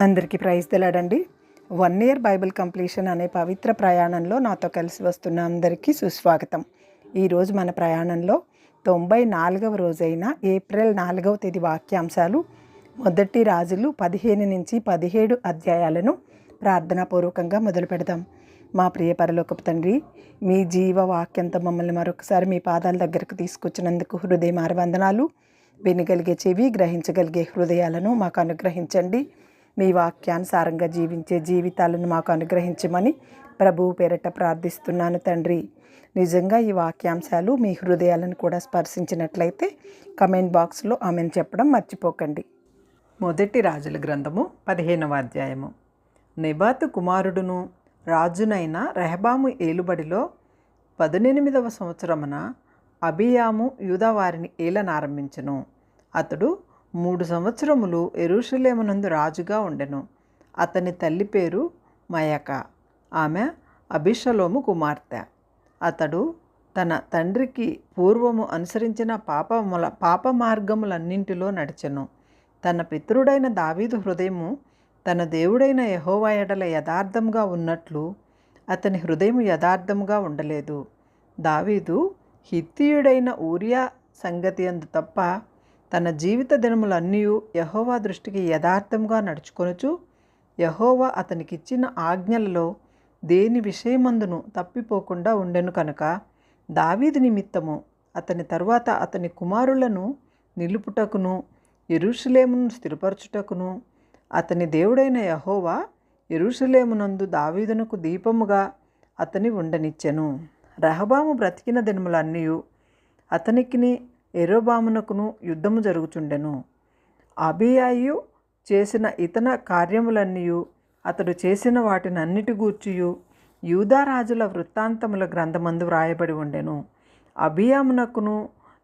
అందరికీ praise తెలాడండి. 1 year Bible completion అనే పవిత్ర ప్రయాణంలో నాతో కలిసి వస్తున్న అందరికీ సుస్వాగతం. ఈరోజు మన ప్రయాణంలో 94వ రోజైన ఏప్రిల్ 4వ తేదీ వాక్యాంశాలు మొదటి రాజులు 15 నుంచి 17 అధ్యాయాలను ప్రార్థనాపూర్వకంగా మొదలు పెడదాం. మా ప్రియ పరలోకపు తండ్రి, మీ జీవ వాక్యంతో మమ్మల్ని మరొకసారి మీ పాదాల దగ్గరకు తీసుకొచ్చినందుకు హృదయమార వందనాలు. వినగలిగే చెవి, గ్రహించగలిగే హృదయాలను మాకు అనుగ్రహించండి. మీ వాక్యానుసారంగా జీవించే జీవితాలను మాకు అనుగ్రహించమని ప్రభువు పేరట ప్రార్థిస్తున్నాను తండ్రి. నిజంగా ఈ వాక్యాంశాలు మీ హృదయాలను కూడా స్పర్శించినట్లయితే కమెంట్ బాక్స్లో ఆమెను చెప్పడం మర్చిపోకండి. మొదటి రాజుల గ్రంథము 15వ అధ్యాయము. నెబాతు కుమారుడును రాజునైన రెహబాము ఏలుబడిలో 18వ సంవత్సరమున అబియాము యూదావారిని ఏలనారంభించెను. అతడు 3 సంవత్సరములు యెరూషలేమునందు రాజుగా ఉండెను. అతని తల్లి పేరు మయక, ఆమె అబిషలోము కుమార్తె. అతడు తన తండ్రికి పూర్వము అనుసరించిన పాప మార్గములన్నింటిలో నడిచెను. తన పితరుడైన దావీదు హృదయము తన దేవుడైన యెహోవా ఎడల యథార్థంగా ఉన్నట్లు అతని హృదయం యథార్థంగా ఉండలేదు. దావీదు హిత్తీయుడైన ఊరియా సంగతి అందు తప్ప తన జీవిత దినములన్నీ యెహోవా దృష్టికి యథార్థంగా నడుచుకొనుచు యెహోవా అతనికిచ్చిన ఆజ్ఞలలో దేని విషయమందును తప్పిపోకుండా ఉండెను కనుక దావీదు నిమిత్తము అతని తరువాత అతని కుమారులను నిలుపుటకును యెరూషలేమును స్థిరపరచుటకును అతని దేవుడైన యెహోవా యెరూషలేమునందు దావీదునకు దీపముగా అతని ఉండనిచ్చెను. రెహబాము బ్రతికిన దినములన్నీ అతనికిని యరొబామునకును యుద్ధము జరుగుచుండెను. అబీయాయు చేసిన ఇతర కార్యములన్నీ అతడు చేసిన వాటినన్నిటి గూర్చియు యూదా రాజుల వృత్తాంతముల గ్రంథమందు వ్రాయబడి ఉండెను. అబియామునకును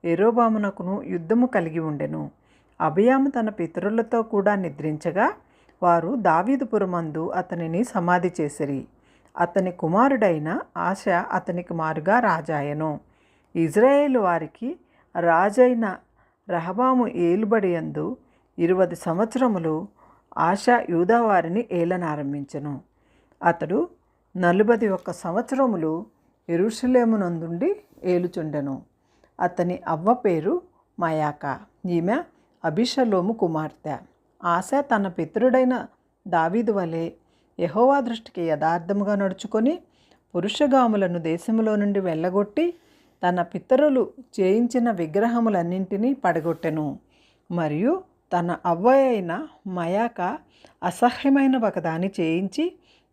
యరొబామునకును యుద్ధము కలిగి ఉండెను. అబియాము తన పితరులతో కూడా నిద్రించగా వారు దావీదుపురమందు అతనిని సమాధి చేసిరి. అతని కుమారుడైన ఆశ అతనికి మారుగా రాజాయెను. ఇజ్రాయేలు వారికి రాజైన రెహబాము ఏలుబడియందు 20 సంవత్సరములు ఆశ యూదావారిని ఏలనారంభించెను. అతడు 41 సంవత్సరములు యెరూషలేమునందుండి ఏలుచుండెను. అతని అవ్వ పేరు మయాక, ఈమె అబిషలోము కుమార్తె. ఆశ తన పితరుడైన దావీదు వలె యెహోవా దృష్టికి యథార్థముగా నడుచుకొని పురుషగాములను దేశములో నుండి వెళ్ళగొట్టి తన పితరులు చేయించిన విగ్రహములన్నింటినీ పడగొట్టెను. మరియు తన అవ్వ అయిన మయాక అసహ్యమైన ఒకదాని చేయించి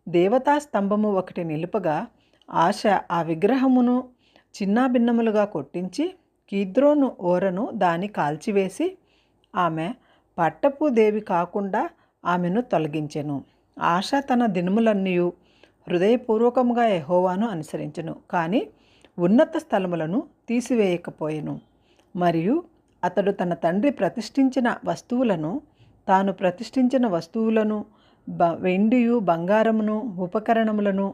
దేవతా స్తంభము ఒకటి నిలుపగా ఆశ ఆ విగ్రహమును చిన్నాభిన్నములుగా కొట్టించి కీద్రోను ఓరను దాన్ని కాల్చివేసి ఆమె పట్టపు దేవి కాకుండా ఆమెను తొలగించెను. ఆశ తన దినములన్నీ హృదయపూర్వకముగా యెహోవాను అనుసరించెను, కానీ ఉన్నత స్థలములను తీసివేయకపోయెను. మరియు అతడు తన తండ్రి ప్రతిష్ఠించిన వస్తువులను, తాను ప్రతిష్ఠించిన వస్తువులను, వెండియు బంగారమును ఉపకరణములను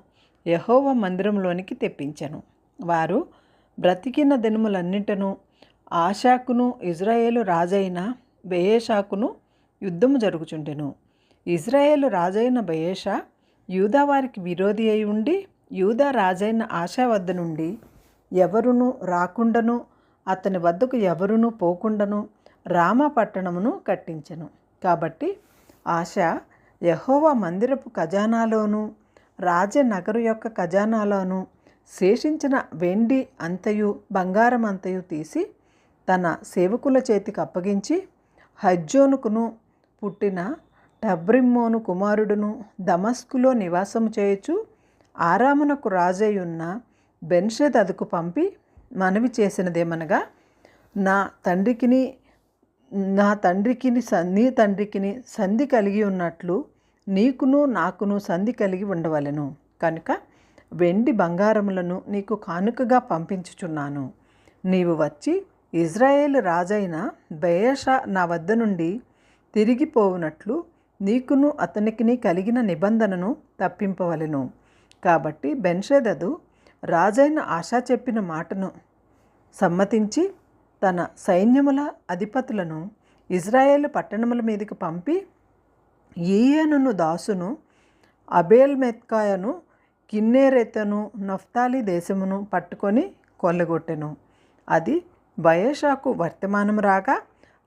యెహోవా మందిరంలోనికి తెప్పించెను. వారు బ్రతికిన దినములన్నింటను ఆశాకును ఇజ్రాయేలు రాజైన బెయేషాకును యుద్ధము జరుగుచుండెను. ఇజ్రాయేలు రాజైన బెయేషా యూదావారికి విరోధి అయి ఉండి యూదా రాజైన ఆశా వద్ద నుండి ఎవరునూ రాకుండాను అతని వద్దకు ఎవరునూ పోకుండాను రామా పట్టణమును కట్టించెను. కాబట్టి ఆశ యెహోవా మందిరపు ఖజానాలోను రాజనగరు యొక్క ఖజానాలోను శేషించిన వెండి అంతయు బంగారం అంతయు తీసి తన సేవకుల చేతికి అప్పగించి హజ్జోనుకును పుట్టిన టబ్రిమ్మోను కుమారుడును దమస్కులో నివాసము చేయొచ్చు ఆరామునకు రాజయ్యున్న బెన్షెదదుకు పంపి మనవి చేసినదేమనగా, నీ తండ్రికిని సంధి కలిగి ఉన్నట్లు నీకును నాకును సంధి కలిగి ఉండవలెను. కనుక వెండి బంగారములను నీకు కానుకగా పంపించుచున్నాను. నీవు వచ్చి ఇజ్రాయేలు రాజైన బెయేషా నా వద్ద నుండి తిరిగిపోవునట్లు నీకును అతనికిని కలిగిన నిబంధనను తప్పింపవలెను. కాబట్టి బెన్షెదదు రాజైన ఆశా చెప్పిన మాటను సమ్మతించి తన సైన్యముల అధిపతులను ఇజ్రాయేలు పట్టణముల మీదకి పంపి ఈయనను దాసును అబేల్మెత్కాయను కిన్నెరెతను నఫ్తాలి దేశమును పట్టుకొని కొల్లగొట్టెను. అది బయెషాకు వర్తమానం రాగా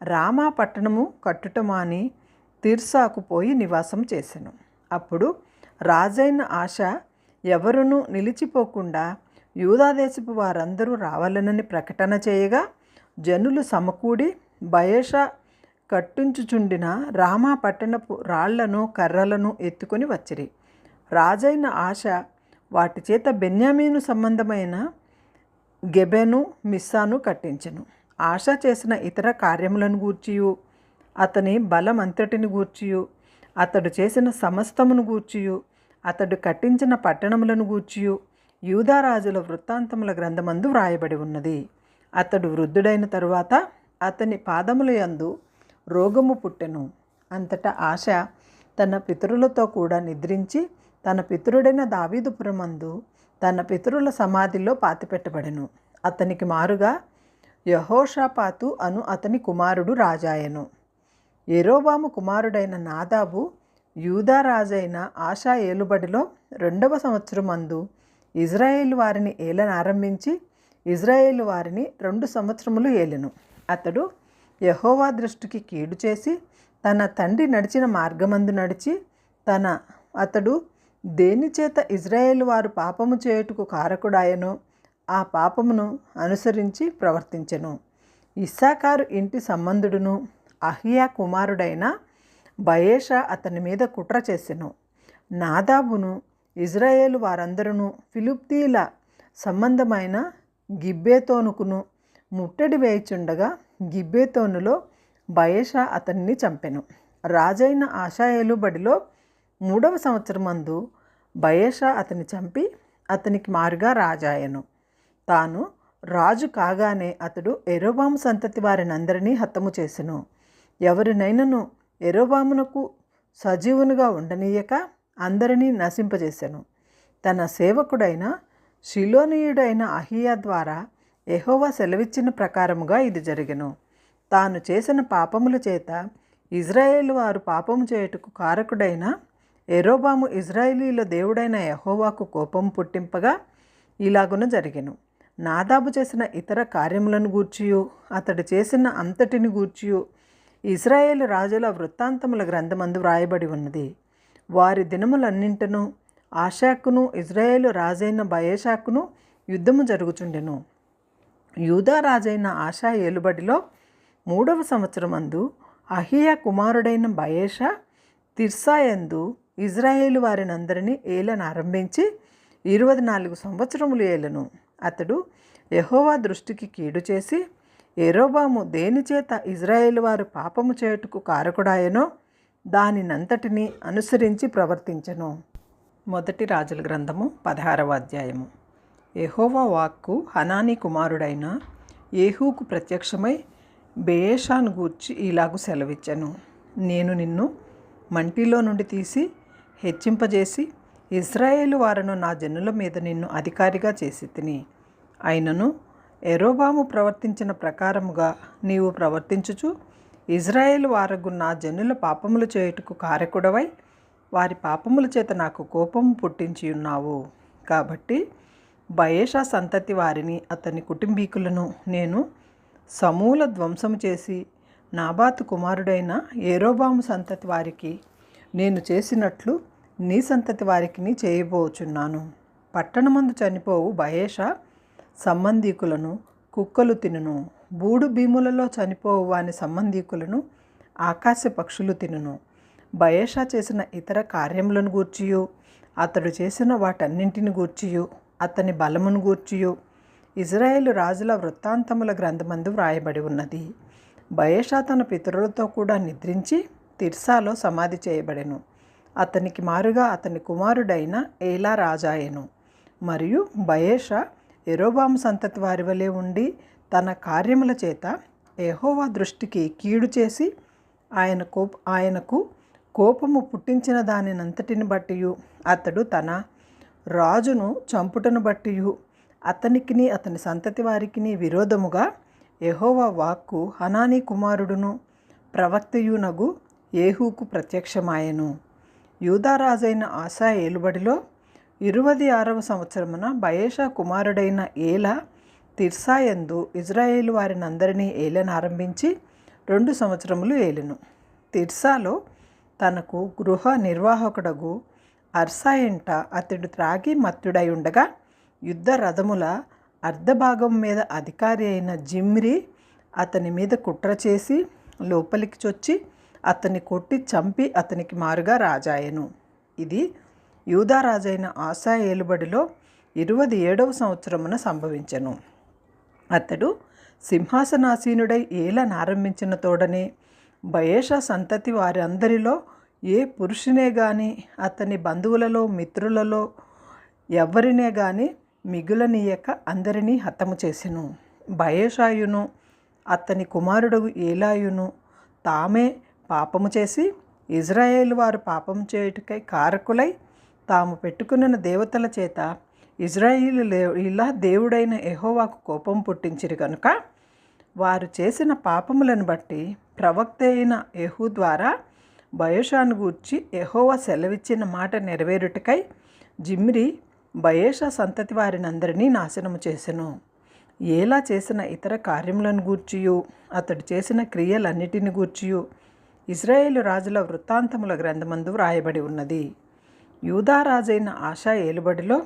రామా పట్టణము కట్టుట మాని తిర్సాకు పోయి నివాసం చేసెను. అప్పుడు రాజైన ఆశ ఎవరునూ నిలిచిపోకుండా యూదాదేశపు వారందరూ రావాలనని ప్రకటన చేయగా జనులు సమకూడి బయెషా కట్టుంచుచుండిన రామా పట్టణపు రాళ్లను కర్రలను ఎత్తుకొని వచ్చిరి. రాజైన ఆశ వాటి చేత బెన్యామీను సంబంధమైన గెబెను మిస్సాను కట్టించెను. ఆశ చేసిన ఇతర కార్యములను గూర్చియు అతని బలమంతటిని గూర్చియు అతడు చేసిన సమస్తమును గూర్చియు అతడు కట్టించిన పట్టణములను గూర్చియు యూదారాజుల వృత్తాంతముల గ్రంథమందు వ్రాయబడి ఉన్నది. అతడు వృద్ధుడైన తరువాత అతని పాదముల యందు రోగము పుట్టెను. అంతటా ఆశ తన పితరులతో కూడా నిద్రించి తన పితరుడైన దావీదుపురమందు తన పితరుల సమాధిలో పాతిపెట్టబడెను. అతనికి మారుగా యెహోషాపాతు అను అతని కుమారుడు రాజాయెను. యెరోబాము కుమారుడైన నాదాబు యూదా రాజైన ఆశా ఏలుబడిలో 2వ సంవత్సరమందు ఇజ్రాయేలు వారిని ఏలనారంభించి ఇజ్రాయేలు వారిని 2 సంవత్సరములు ఏలెను. అతడు యెహోవా దృష్టికి కీడు చేసి తన తండ్రి నడిచిన మార్గమందు నడిచి అతడు దేనిచేత ఇజ్రాయేలు వారు పాపము చేయుటకు కారకుడాయనో ఆ పాపమును అనుసరించి ప్రవర్తించెను. ఇస్సాకారు ఇంటి సంబంధుడును అహియా కుమారుడైన బయేషా అతని మీద కుట్ర చేసెను. నాదాబును ఇజ్రాయేలు వారందరూ ఫిలిష్తీయుల సంబంధమైన గిబ్బెతోనుకును ముట్టడి వేయుచుండగా గిబ్బెతోనులో బయేషా అతన్ని చంపెను. రాజైన ఆశా ఏలుబడిలో 3వ సంవత్సరమందు బయేషా అతన్ని చంపి అతనికి మారుగా రాజాయెను. తాను రాజు కాగానే అతడు యెరోబాము సంతతి వారినందరినీ హతము చేసెను. ఎవరినైనను యెరోబామునకు సజీవునిగా ఉండనీయక అందరినీ నశింపజేసెను. తన సేవకుడైన షిలోనీయుడైన అహియా ద్వారా యెహోవా సెలవిచ్చిన ప్రకారముగా ఇది జరిగెను. తాను చేసిన పాపముల చేత ఇజ్రాయేలు వారు పాపము చేయుటకు కారకుడైన యెరోబాము ఇజ్రాయేలీల దేవుడైన యెహోవాకు కోపం పుట్టింపగా ఇలాగున జరిగెను. నాదాబు చేసిన ఇతర కార్యములను గూర్చియు అతడు చేసిన అంతటిని గూర్చియు ఇజ్రాయేలు రాజుల వృత్తాంతముల గ్రంథమందు వ్రాయబడి ఉన్నది. వారి దినములన్నింటను ఆశాకును ఇజ్రాయేలు రాజైన బయేషాకును యుద్ధము జరుగుచుండెను. యూదా రాజైన ఆశా ఏలుబడిలో 3వ సంవత్సరమందు అహియా కుమారుడైన బయేషా తిర్సాయందు ఇజ్రాయేలు వారినందరినీ ఏలనారంభించి 24 సంవత్సరములు ఏలెను. అతడు యెహోవా దృష్టికి కీడు చేసి యెరోబాము దేనిచేత ఇజ్రాయేలు వారు పాపము చేయుటకు కారకుడాయనో దానినంతటినీ అనుసరించి ప్రవర్తించెను. 1 రాజుల గ్రంథము 16వ అధ్యాయము. యెహోవా వాక్కు హనానీ కుమారుడైన యేహూకు ప్రత్యక్షమై బెయేషాను గూర్చి ఇలాగు సెలవిచ్చెను. నేను నిన్ను మంటిలో నుండి తీసి హెచ్చింపజేసి ఇజ్రాయేలు వారును నా జనుల మీద నిన్ను అధికారిగా చేసి తిని. అయినను యెరోబాము ప్రవర్తించిన ప్రకారముగా నీవు ప్రవర్తించుచు ఇజ్రాయేలు వారగు నా జనుల పాపములు చేయుటకు కారకుడవై వారి పాపముల చేత నాకు కోపము పుట్టించి ఉన్నావు. కాబట్టి బయేషా సంతతి వారిని అతని కుటుంబీకులను నేను సమూల ధ్వంసము చేసి నాబాతు కుమారుడైన యెరోబాము సంతతి వారికి నేను చేసినట్లు నీ సంతతి వారికి చేయబోచున్నాను. పట్టణమందు చనిపోవు బయేషా సంబంధీకులను కుక్కలు తినును. బూడు భీములలో చనిపోవు వాని సంబంధీకులను ఆకాశ పక్షులు తినును. బయేషా చేసిన ఇతర కార్యములను గూర్చియు అతడు చేసిన వాటన్నింటిని గూర్చియు అతని బలమును గూర్చియు ఇజ్రాయేలు రాజుల వృత్తాంతముల గ్రంథమందు వ్రాయబడి ఉన్నది. బయేషా తన పితరులతో కూడా నిద్రించి తిర్సాలో సమాధి చేయబడెను. అతనికి మారుగా అతని కుమారుడైన ఏలా రాజాయెను. మరియు బయేషా యెరోబాము సంతతి వారి వలె ఉండి తన కార్యముల చేత యెహోవా దృష్టికి కీడు చేసి ఆయనకు కోపము పుట్టించిన దానినంతటిని బట్టియు అతడు తన రాజును చంపుటను బట్టియు అతనికిని అతని సంతతి వారికిని విరోధముగా యెహోవా వాక్కు హనానీ కుమారుడును ప్రవక్తయునగు ఏహూకు ప్రత్యక్షమాయెను. యూదారాజైన ఆసా ఏలుబడిలో 26వ సంవత్సరమున బయెషా కుమారుడైన ఏలా తిర్సాయందు ఇజ్రాయేలు వారినందరినీ ఏలనారంభించి 2 సంవత్సరములు ఏలెను. తిర్సాలో తనకు గృహ నిర్వాహకుడగు అర్సా ఇంట అతడు త్రాగి మత్తుడై ఉండగా యుద్ధ రథముల అర్ధభాగం మీద అధికారి అయిన జిమ్రీ అతని మీద కుట్ర చేసి లోపలికి చొచ్చి అతన్ని కొట్టి చంపి అతనికి మారుగా రాజాయెను. ఇది యూదారాజైన ఆసా ఏలుబడిలో 27వ సంవత్సరమున సంభవించెను. అతడు సింహాసనాసీనుడై ఏలనారంభించిన తోడనే బయెషా సంతతి వారి అందరిలో ఏ పురుషునే గాని అతని బంధువులలో మిత్రులలో ఎవరినే గాని మిగులనీయక అందరినీ హతము చేసెను. బయెషాయును అతని కుమారుడు ఏలాయును తామే పాపము చేసి ఇజ్రాయేలు వారు పాపము చేయుటకై కారకులై తాము పెట్టుకున్న దేవతల చేత ఇజ్రాయేలీయుల దేవుడైన యెహోవాకు కోపం పుట్టించిరి కనుక వారు చేసిన పాపములను బట్టి ప్రవక్త అయిన యెహూ ద్వారా బయెషాను గూర్చి యెహోవా సెలవిచ్చిన మాట నెరవేరుటకై జిమ్రీ బయెషా సంతతి వారినందరినీ నాశనము చేసెను. ఏలా చేసిన ఇతర కార్యములను గూర్చియు అతడు చేసిన క్రియలన్నిటిని గూర్చియు ఇజ్రాయేలు రాజుల వృత్తాంతముల గ్రంథమందు వ్రాయబడి ఉన్నది. యూదారాజైన ఆసా ఏలుబడిలో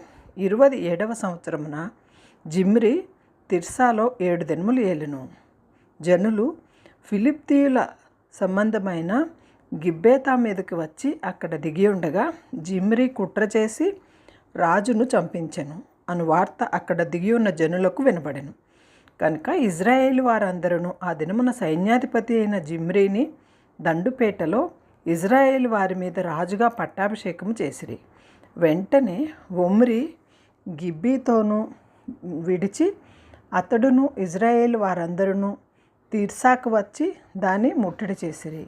27వ సంవత్సరమున జిమ్రీ తిర్సాలో 7 దినములు ఏలెను. జనులు ఫిలిప్తీయుల సంబంధమైన గిబ్బేతా మీదకి వచ్చి అక్కడ దిగి ఉండగా జిమ్రీ కుట్ర చేసి రాజును చంపించెను అను వార్త అక్కడ దిగి ఉన్న జనులకు వినబడెను. కనుక ఇజ్రాయేలు వారందరూ ఆ దినమున సైన్యాధిపతి అయిన జిమ్రీని దండుపేటలో ఇజ్రాయేలు వారి మీద రాజుగా పట్టాభిషేకము చేసిరి. వెంటనే ఒమ్రీ గిబ్బీతోను విడిచి అతడును ఇజ్రాయేలు వారందరూ తిర్సాకు వచ్చి దాన్ని ముట్టడి చేసిరి.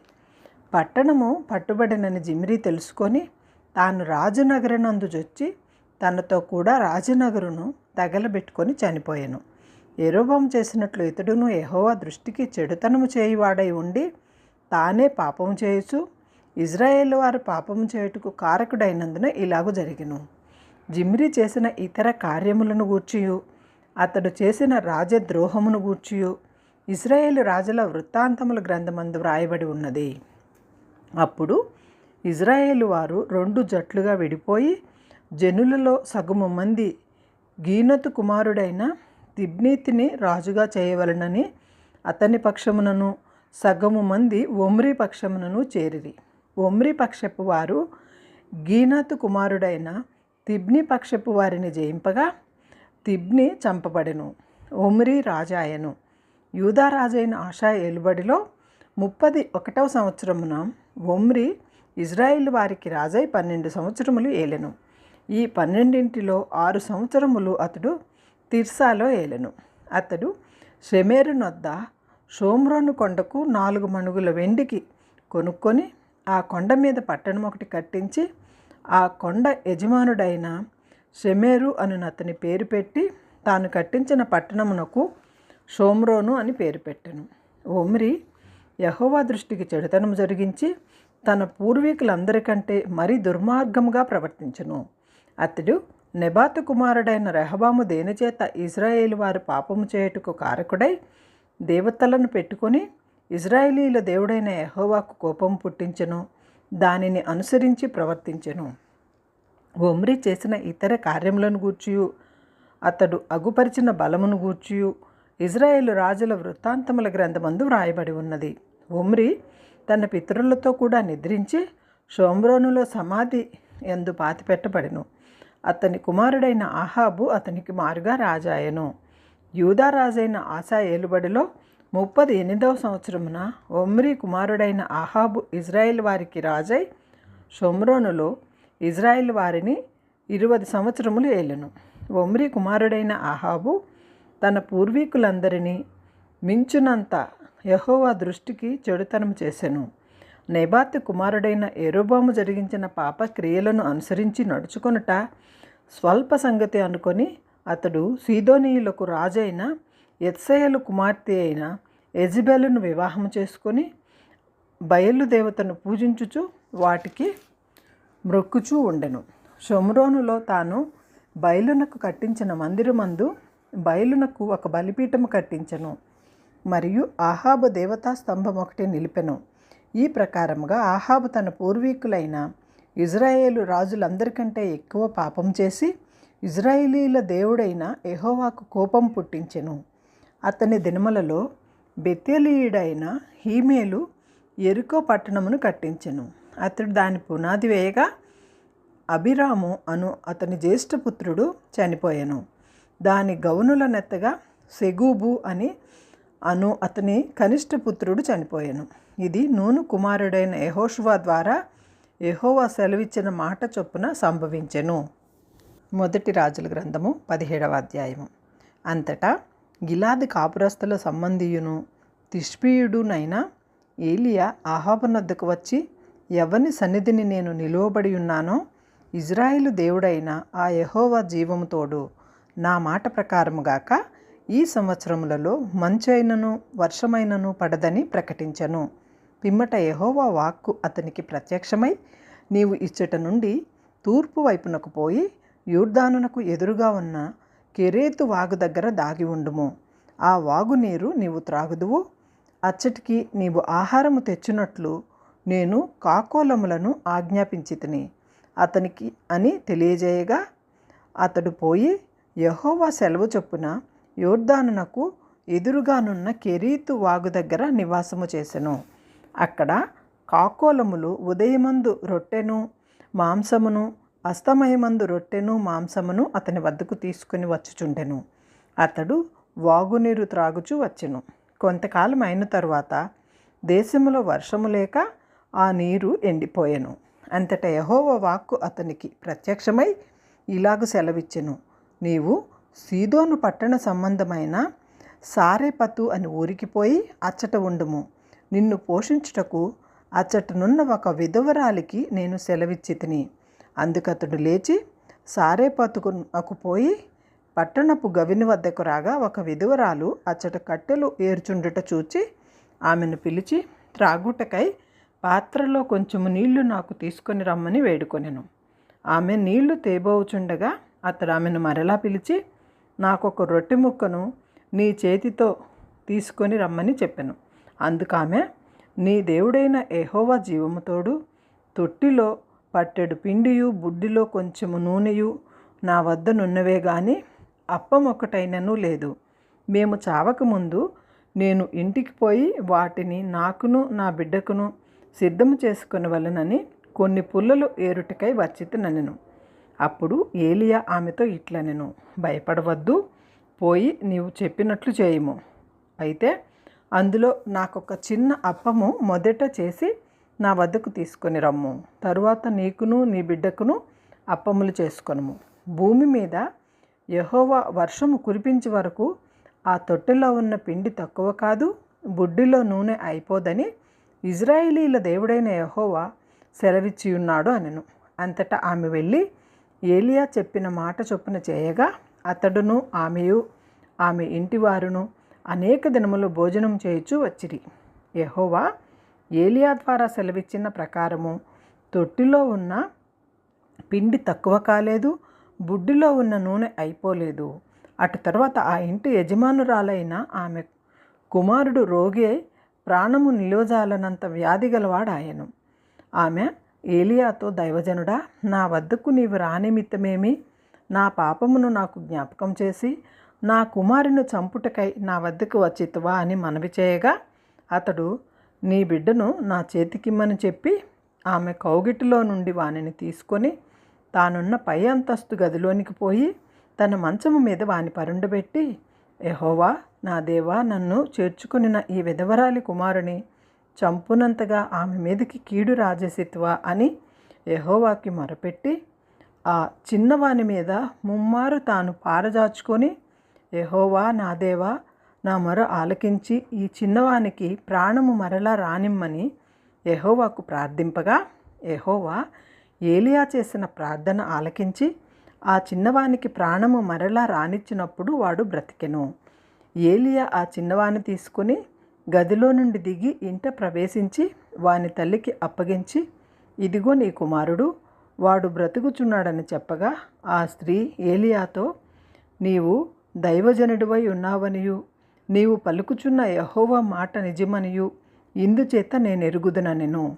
పట్టణము పట్టుబడినని జిమ్రీ తెలుసుకొని తాను రాజనగరనందు జొచ్చి తనతో కూడా రాజనగరును తగలబెట్టుకొని చనిపోయాను. యెరొబోము చేసినట్లు ఇతడును యెహోవా దృష్టికి చెడుతనము చేయువాడై ఉండి తానే పాపము చేయుచు ఇజ్రాయేలు వారు పాపము చేయుటకు కారకుడైనందున ఇలాగు జరిగెను. జిమ్రీ చేసిన ఇతర కార్యములను గూర్చియు అతడు చేసిన రాజద్రోహమును గూర్చియు ఇజ్రాయేలు రాజుల వృత్తాంతముల గ్రంథమందు వ్రాయబడి ఉన్నది. అప్పుడు ఇజ్రాయేలు వారు 2 జట్లుగా విడిపోయి జనులలో సగము మంది గీనతు కుమారుడైన తిబ్నీతిని రాజుగా చేయవలనని అతని పక్షమునను సగము మంది ఒమ్రీ పక్షమునను చేరిరి. ఒమ్రీ పక్షపు వారు గీనతు కుమారుడైన తిబ్నీ పక్షపు వారిని జయింపగా తిబ్నీ చంపబడెను. ఒమ్రీ రాజాయెను. యూదారాజైన ఆసా ఏలుబడిలో 31వ సంవత్సరమున ఒమ్రీ ఇజ్రాయేలు వారికి రాజై 12 సంవత్సరములు ఏలెను. ఈ 12లో 6 సంవత్సరములు అతడు తిర్సాలో ఏలెను. అతడు షెమెరు నొద్ద షోమ్రోను కొండకు 4 మణుగుల వెండికి కొనుక్కొని ఆ కొండ మీద పట్టణం ఒకటి కట్టించి ఆ కొండ యజమానుడైన షెమెరు అను అతని పేరు పెట్టి తాను కట్టించిన పట్టణమునకు షోమ్రోను అని పేరు పెట్టెను. ఒమ్రీ యెహోవా దృష్టికి చెడుతనం జరిగించి తన పూర్వీకులందరికంటే మరీ దుర్మార్గముగా ప్రవర్తించెను. అతడు నెబాతు కుమారుడైన రెహబాము దేనిచేత ఇజ్రాయేలు వారు పాపము చేయుటకు కారకుడై దేవతలను పెట్టుకొని ఇజ్రాయేలీల దేవుడైన యెహోవాకు కోపం పుట్టించెను, దానిని అనుసరించి ప్రవర్తించెను. ఒమ్రీ చేసిన ఇతర కార్యములను గూర్చియు అతడు అగుపరిచిన బలమును గూర్చియు ఇజ్రాయేలు రాజుల వృత్తాంతముల గ్రంథమందు వ్రాయబడి ఉన్నది. ఒమ్రీ తన పితరులతో కూడా నిద్రించి షోమ్రోనులో సమాధి యందు పాతిపెట్టబడెను. అతని కుమారుడైన ఆహాబు అతనికి మారుగా రాజాయెను. యూదా రాజైన ఆసా ఏలుబడిలో 38వ సంవత్సరమున ఒమ్రీ కుమారుడైన ఆహాబు ఇజ్రాయేల్ వారికి రాజై షోమ్రోనులో ఇజ్రాయేల్ వారిని 20 సంవత్సరములు ఏలెను. ఒమ్రీ కుమారుడైన ఆహాబు తన పూర్వీకులందరినీ మించునంత యెహోవా దృష్టికి చెడుతనం చేసెను. నెబాతు కుమారుడైన యెరొబోము జరిగించిన పాప క్రియలను అనుసరించి నడుచుకొనుట స్వల్ప సంగతి అనుకొని అతడు సీదోనీయులకు రాజైన యెత్సయలు కుమార్తె అయిన యెజబెలును వివాహం చేసుకొని బయలుదేవతను పూజించుచు వాటికి మ్రొక్కుచూ ఉండెను. షోమ్రోనులో తాను బయలునకు కట్టించిన మందిరమందు బయలునకు ఒక బలిపీఠము కట్టించెను. మరియు ఆహాబు దేవతా స్తంభం ఒకటి నిలిపెను. ఈ ప్రకారముగా ఆహాబు తన పూర్వీకులైన ఇజ్రాయేలు రాజులందరికంటే ఎక్కువ పాపం చేసి ఇజ్రాయేలీల దేవుడైన యెహోవాకు కోపం పుట్టించెను. అతని దినములలో బెతేలీయుడైన హీమేలు యెరికో పట్టణమును కట్టించెను. అతడు దాని పునాది వేయగా అబిరాము అను అతని జ్యేష్ఠపుత్రుడు చనిపోయెను. దాని గౌనుల నెత్తగా సెగూబు అను అతని కనిష్ట పుత్రుడు చనిపోయెను. ఇది నూను కుమారుడైన యెహోషువ ద్వారా యెహోవా సెలవిచ్చిన మాట చొప్పున సంభవించెను. మొదటి రాజుల గ్రంథము 17వ అధ్యాయము. అంతటా గిలాది కాపురస్తుల సంబంధియును తిష్బీయుడునైన ఏలియా ఆహాబునొద్దకు వచ్చి, ఎవని సన్నిధిని నేను నిలువబడి ఉన్నానో ఇజ్రాయేలు దేవుడైన ఆ యెహోవా జీవము తోడు, నా మాట ప్రకారముగాక ఈ సంవత్సరములలో మంచైనను వర్షమైనను పడదని ప్రకటించెను. పిమ్మట యెహోవా వాక్కు అతనికి ప్రత్యక్షమై, నీవు ఇచ్చట నుండి తూర్పు వైపునకు పోయి యోర్దానునకు ఎదురుగా ఉన్న కెరేతు వాగు దగ్గర దాగి ఉండుము. ఆ వాగు నీరు నీవు త్రాగుదువు. అచ్చటికి నీవు ఆహారము తెచ్చినట్లు నేను కాకోలములను ఆజ్ఞాపించితిని అతనికి అని తెలియజేయగా, అతడు పోయి యెహోవా సెలవు చొప్పున యోర్దానునకు ఎదురుగానున్న కెరీతు వాగు దగ్గర నివాసము చేసెను. అక్కడ కాకోలములు ఉదయమందు రొట్టెను మాంసమును అస్తమయమందు రొట్టెను మాంసమును అతని వద్దకు తీసుకుని వచ్చుచుండెను. అతడు వాగునీరు త్రాగుచూ వచ్చెను. కొంతకాలం అయిన తరువాత దేశములో వర్షము లేక ఆ నీరు ఎండిపోయెను. అంతటా యెహోవా వాక్కు అతనికి ప్రత్యక్షమై ఇలాగు సెలవిచ్చెను, నీవు సీదోను పట్టణ సంబంధమైన సారెపతు అని ఊరికి పోయి అచ్చట ఉండుము. నిన్ను పోషించుటకు అచ్చటనున్న ఒక విధవరాలికి నేను సెలవిచ్చితిని. అందుకతడు లేచి సారెపతుకు పోయి పట్టణపు గవిని వద్దకు రాగా, ఒక విధవరాలు అచ్చట కట్టెలు ఏర్చుండుట చూచి ఆమెను పిలిచి, త్రాగుటకై పాత్రలో కొంచెము నీళ్లు నాకు తీసుకొని రమ్మని వేడుకొనెను. ఆమె నీళ్లు తేబోచుండగా అతడు ఆమెను మరలా పిలిచి, నాకొక రొట్టె ముక్కను నీ చేతితో తీసుకొని రమ్మని చెప్పెను. అందుకామె, నీ దేవుడైన యెహోవా జీవముతోడు, తొట్టిలో పట్టెడు పిండియు బుడ్డిలో కొంచెము నూనెయు నా వద్ద నున్నవే గాని అప్పం ఒకటైనను లేదు. మేము చావకముందు నేను ఇంటికి పోయి వాటిని నాకును నా బిడ్డకును సిద్ధము చేసుకొనవలెనని కొన్ని పుల్లలు ఏరుటకై వచ్చితినెను. అప్పుడు ఏలియా ఆమెతో ఇట్లనెను, భయపడవద్దు, పోయి నీవు చెప్పినట్లు చేయుము. అయితే అందులో నాకొక చిన్న అప్పము మొదట చేసి నా వద్దకు తీసుకొని రమ్ము. తరువాత నీకును నీ బిడ్డకును అప్పములు చేసుకొనుము. భూమి మీద యెహోవా వర్షము కురిపించే వరకు ఆ తొట్టెలో ఉన్న పిండి తక్కువ కాదు, బుడ్డిలో నూనె అయిపోదని ఇజ్రాయేలీల దేవుడైన యెహోవా సెలవిచ్చి ఉన్నాడు అనెను. అంతటా ఆమె వెళ్ళి ఏలియా చెప్పిన మాట చొప్పున చేయగా, అతడును ఆమెయు ఆమె ఇంటివారును అనేక దినములు భోజనం చేయుచూ వచ్చిరి. యెహోవా ఏలియా ద్వారా సెలవిచ్చిన ప్రకారము తొట్టిలో ఉన్న పిండి తక్కువ కాలేదు, బుడ్డిలో ఉన్న నూనె అయిపోలేదు. అటు తర్వాత ఆ ఇంటి యజమానురాలైన ఆమె కుమారుడు రోగి అయి ప్రాణము నిలువజాలనంత వ్యాధి గలవాడాయను. ఆమె ఏలియాతో, దైవజనుడా, నా వద్దకు నీవు రానిమిత్తమేమి? నా పాపమును నాకు జ్ఞాపకం చేసి నా కుమారుని చంపుటకై నా వద్దకు వచ్చితివా అని మనవి చేయగా, అతడు, నీ బిడ్డను నా చేతికిమ్మని చెప్పి ఆమె కౌగిటిలో నుండి వానిని తీసుకొని తానున్న పై అంతస్తు గదిలోనికి పోయి తన మంచము మీద వాని పరుండబెట్టి, యెహోవా నా దేవా, నన్ను చేర్చుకొనిన ఈ విధవరాలి కుమారుని చంపునంతగా ఆమె మీదకి కీడు రాజేసిత్వా అని యెహోవాకి మొరపెట్టి ఆ చిన్నవాని మీద ముమ్మారు తాను పారజాచుకొని, యెహోవా నా దేవా, నా మొర ఆలకించి ఈ చిన్నవానికి ప్రాణము మరలా రానిమ్మని యెహోవాకు ప్రార్థింపగా, యెహోవా ఏలియా చేసిన ప్రార్థన ఆలకించి ఆ చిన్నవానికి ప్రాణము మరలా రానిచ్చినప్పుడు వాడు బ్రతికెను. ఏలియా ఆ చిన్నవాని తీసుకుని గదిలో నుండి దిగి ఇంట ప్రవేశించి వాని తల్లికి అప్పగించి, ఇదిగో నీ కుమారుడు, వాడు బ్రతుకుచున్నాడని చెప్పగా, ఆ స్త్రీ ఏలియాతో, నీవు దైవజనుడివై ఉన్నావనియు నీవు పలుకుచున్న యెహోవా మాట నిజమనియు ఇందుచేత నేనెరుగుదుననెను.